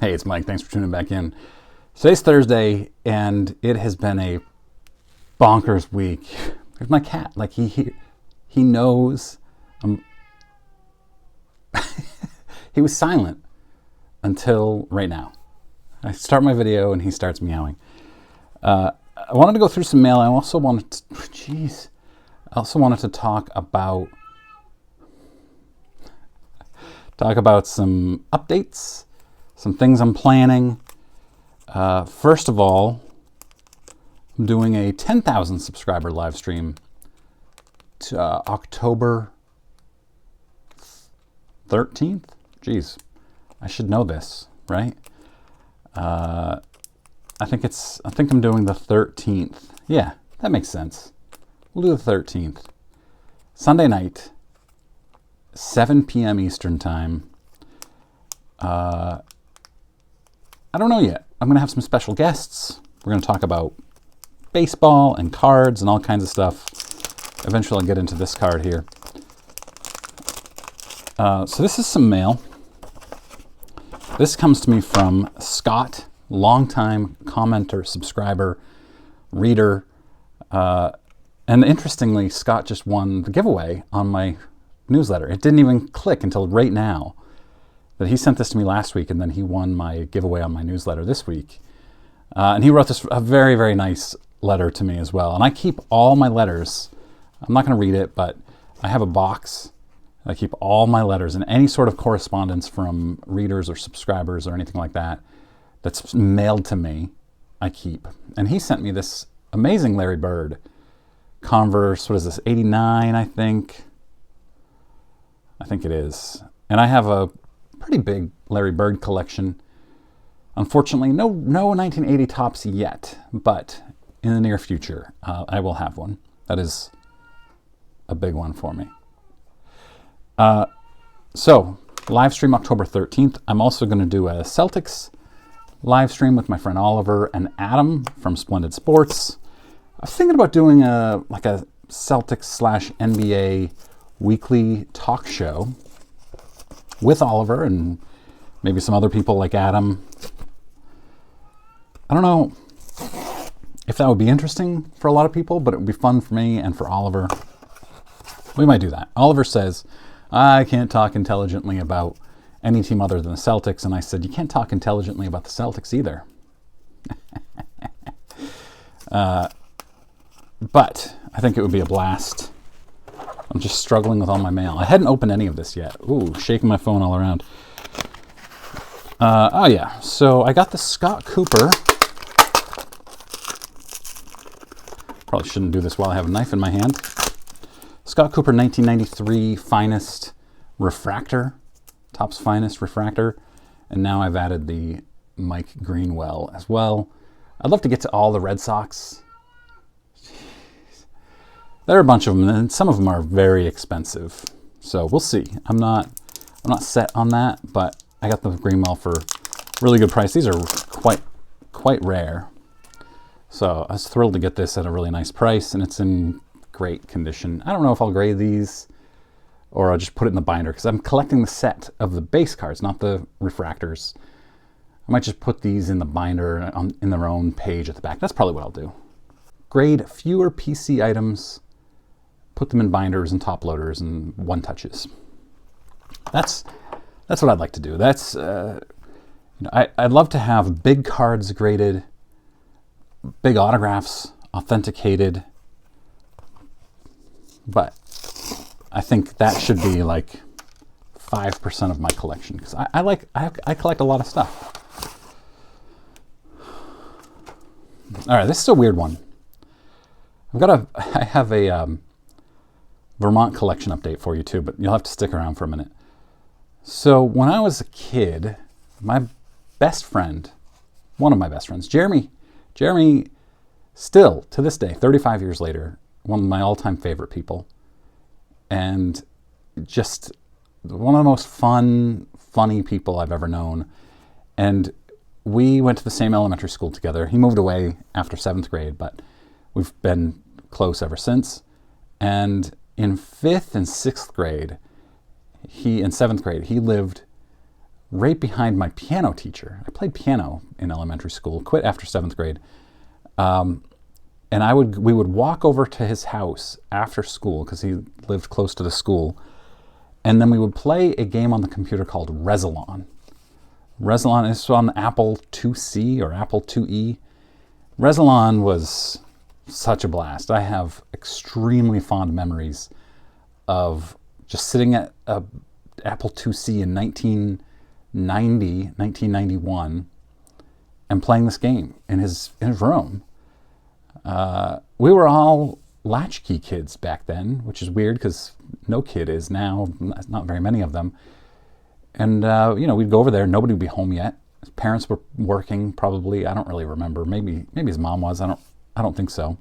Hey, it's Mike. Thanks for tuning back in. Today's Thursday, and it has been a bonkers week. There's my cat. Like he knows. He was silent until right now. I start my video and he starts meowing. I wanted to go through some mail. I also wanted to talk about some updates, some things I'm planning. First of all, I'm doing a 10,000 subscriber live stream to October 13th. Jeez, I should know this, right? I think I'm doing the 13th. Yeah, that makes sense. We'll do the 13th. Sunday night, 7 p.m. Eastern time. I don't know yet. I'm going to have some special guests. We're going to talk about baseball and cards and all kinds of stuff. Eventually I'll get into this card here. So this is some mail. This comes to me from Scott, longtime commenter, subscriber, reader. And interestingly, Scott just won the giveaway on my newsletter. It didn't even click until right now that he sent this to me last week, and then he won my giveaway on my newsletter this week. And he wrote a very, very nice letter to me as well. And I keep all my letters. I'm not going to read it, but I have a box. I keep all my letters and any sort of correspondence from readers or subscribers or anything like that that's mailed to me, I keep. And he sent me this amazing Larry Bird Converse. What is this? 89, I think. I think it is. And I have a pretty big Larry Bird collection. Unfortunately, no 1980 tops yet, but in the near future, I will have one. That is a big one for me. So, live stream October 13th. I'm also going to do a Celtics live stream with my friend Oliver and Adam from Splendid Sports. I was thinking about doing a Celtics / NBA weekly talk show with Oliver and maybe some other people like Adam. I don't know if that would be interesting for a lot of people, but it would be fun for me and for Oliver. We might do that. Oliver says, I can't talk intelligently about any team other than the Celtics. And I said, you can't talk intelligently about the Celtics either. But I think it would be a blast. I'm just struggling with all my mail. I hadn't opened any of this yet. Ooh, shaking my phone all around. Oh yeah, so I got the Scott Cooper. Probably shouldn't do this while I have a knife in my hand. Scott Cooper 1993 Finest Refractor. Topps Finest Refractor. And now I've added the Mike Greenwell as well. I'd love to get to all the Red Sox. There are a bunch of them, and some of them are very expensive. So we'll see. I'm not set on that, but I got the Greenwell for a really good price. These are quite rare. So I was thrilled to get this at a really nice price, and it's in great condition. I don't know if I'll grade these or I'll just put it in the binder because I'm collecting the set of the base cards, not the refractors. I might just put these in the binder in their own page at the back. That's probably what I'll do. Grade fewer PC items, put them in binders and top loaders and one touches. That's what I'd like to do. That's I'd love to have big cards graded, big autographs authenticated, but I think that should be like 5% of my collection because I collect a lot of stuff. All right, this is a weird one. I have a Vermont Collection update for you too, but you'll have to stick around for a minute. So when I was a kid, my best friend, one of my best friends, Jeremy, still to this day, 35 years later, one of my all-time favorite people, and just one of the most funny people I've ever known. And we went to the same elementary school together. He moved away after 7th grade, but we've been close ever since. And in 5th and 6th grade, in 7th grade, he lived right behind my piano teacher. I played piano in elementary school, quit after 7th grade. And we would walk over to his house after school because he lived close to the school. And then we would play a game on the computer called Resilon. Resilon is on Apple IIc or Apple IIe. Resilon was such a blast. I have extremely fond memories of just sitting at Apple IIc in 1991 and playing this game in his room. We were all latchkey kids back then, which is weird because no kid is now, not very many of them. And, we'd go over there, nobody would be home yet. His parents were working probably, I don't really remember. Maybe his mom was, I don't think so.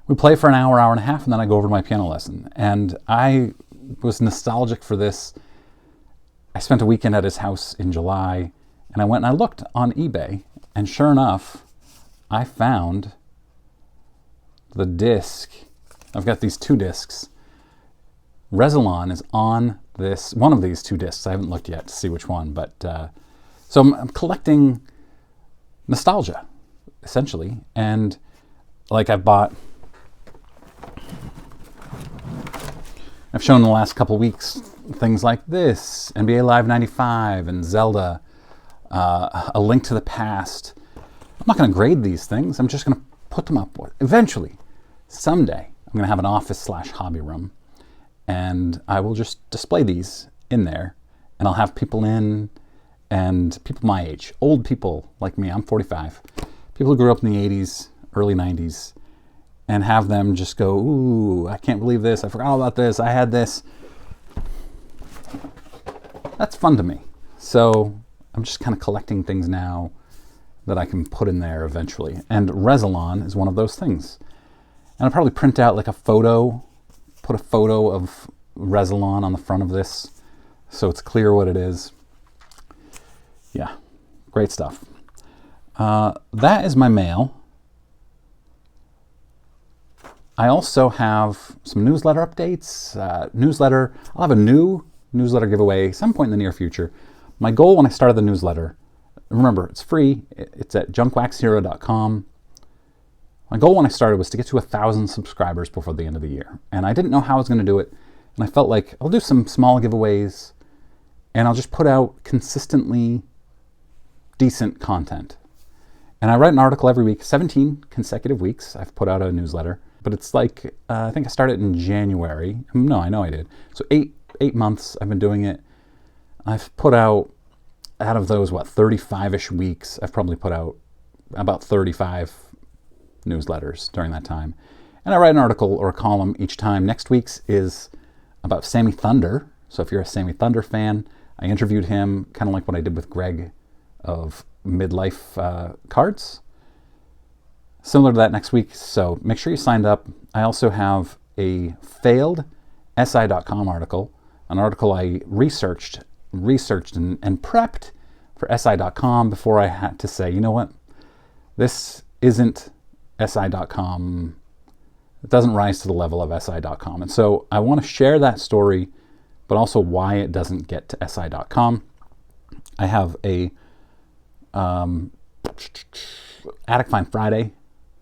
We play for an hour and a half, and then I go over to my piano lesson. And I was nostalgic for this. I spent a weekend at his house in July, and I went and I looked on eBay, and sure enough, I found the disc. I've got these 2 discs. Resilon is on this, one of these 2 discs. I haven't looked yet to see which one, but so I'm collecting nostalgia, essentially. And like I've shown in the last couple weeks things like this, NBA Live 95 and Zelda, A Link to the Past. I'm not going to grade these things. I'm just going to put them up. Eventually, someday, I'm going to have an office/hobby room, and I will just display these in there, and I'll have people in, and people my age, old people like me, I'm 45, people who grew up in the 80s, early 90s, and have them just go, ooh, I can't believe this, I forgot all about this, I had this. That's fun to me. So I'm just kind of collecting things now that I can put in there eventually. And Resilon is one of those things. And I'll probably print out like a photo, put a photo of Resilon on the front of this so it's clear what it is. Yeah, great stuff. That is my mail. I also have some newsletter updates. I'll have a new newsletter giveaway some point in the near future. My goal when I started the newsletter, remember, it's free. It's at junkwaxhero.com. My goal when I started was to get to 1,000 subscribers before the end of the year. And I didn't know how I was going to do it. And I felt like I'll do some small giveaways and I'll just put out consistently decent content. And I write an article every week, 17 consecutive weeks. I've put out a newsletter. But it's like, I think I started in January. No, I know I did. So eight months I've been doing it. I've put out of those, 35-ish weeks, I've probably put out about 35 newsletters during that time. And I write an article or a column each time. Next week's is about Sammy Thunder. So if you're a Sammy Thunder fan, I interviewed him, kind of like what I did with Greg of Midlife Cards. Similar to that next week, so make sure you signed up. I also have a failed SI.com article, an article I researched and prepped for SI.com before I had to say, you know what, this isn't SI.com, it doesn't rise to the level of SI.com. And so I want to share that story, but also why it doesn't get to SI.com. I have a Attic Find Friday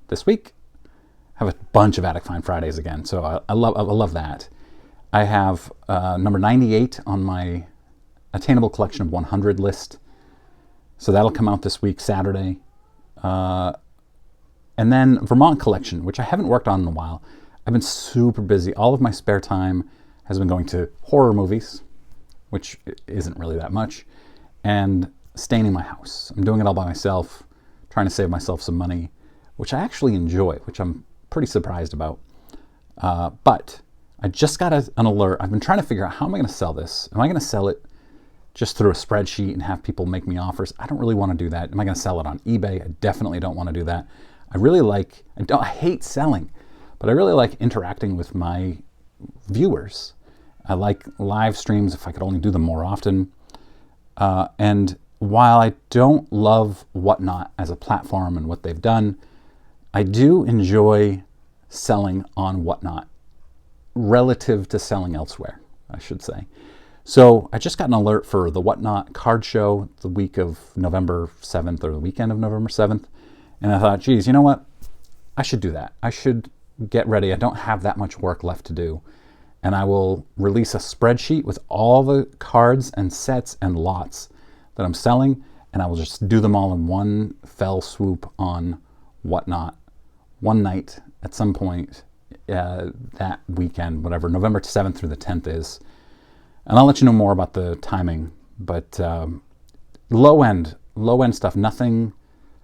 this week. I have a bunch of Attic Find Fridays again, so I love that. I have number 98 on my Attainable Collection of 100 list, so that'll come out this week, Saturday. And then Vermont Collection, which I haven't worked on in a while. I've been super busy. All of my spare time has been going to horror movies, which isn't really that much, and staining my house. I'm doing it all by myself, trying to save myself some money, which I actually enjoy, which I'm pretty surprised about. But I just got an alert. I've been trying to figure out, how am I going to sell this? Am I going to sell it just through a spreadsheet and have people make me offers? I don't really want to do that. Am I going to sell it on eBay? I definitely don't want to do that. I hate selling, but I really like interacting with my viewers. I like live streams if I could only do them more often. And while I don't love Whatnot as a platform and what they've done, I do enjoy selling on Whatnot relative to selling elsewhere, I should say. So I just got an alert for the Whatnot card show the week of November 7th or the weekend of November 7th. And I thought, geez, you know what? I should do that. I should get ready. I don't have that much work left to do. And I will release a spreadsheet with all the cards and sets and lots that I'm selling. And I will just do them all in one fell swoop on Whatnot one night at some point that weekend, whatever November 7th through the 10th is. And I'll let you know more about the timing. But low end stuff, nothing.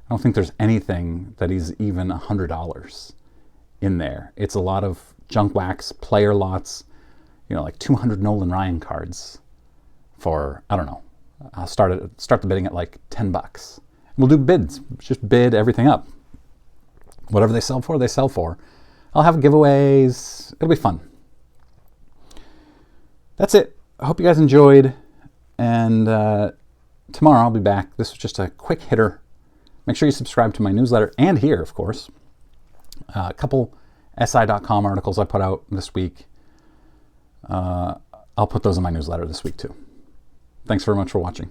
I don't think there's anything that is even $100 in there. It's a lot of junk wax, player lots, like 200 Nolan Ryan cards for, I don't know. I'll start the bidding at like $10. We'll do bids, just bid everything up. Whatever they sell for, they sell for. I'll have giveaways. It'll be fun. That's it. I hope you guys enjoyed. And tomorrow I'll be back. This was just a quick hitter. Make sure you subscribe to my newsletter and here, of course. A couple SI.com articles I put out this week. I'll put those in my newsletter this week too. Thanks very much for watching.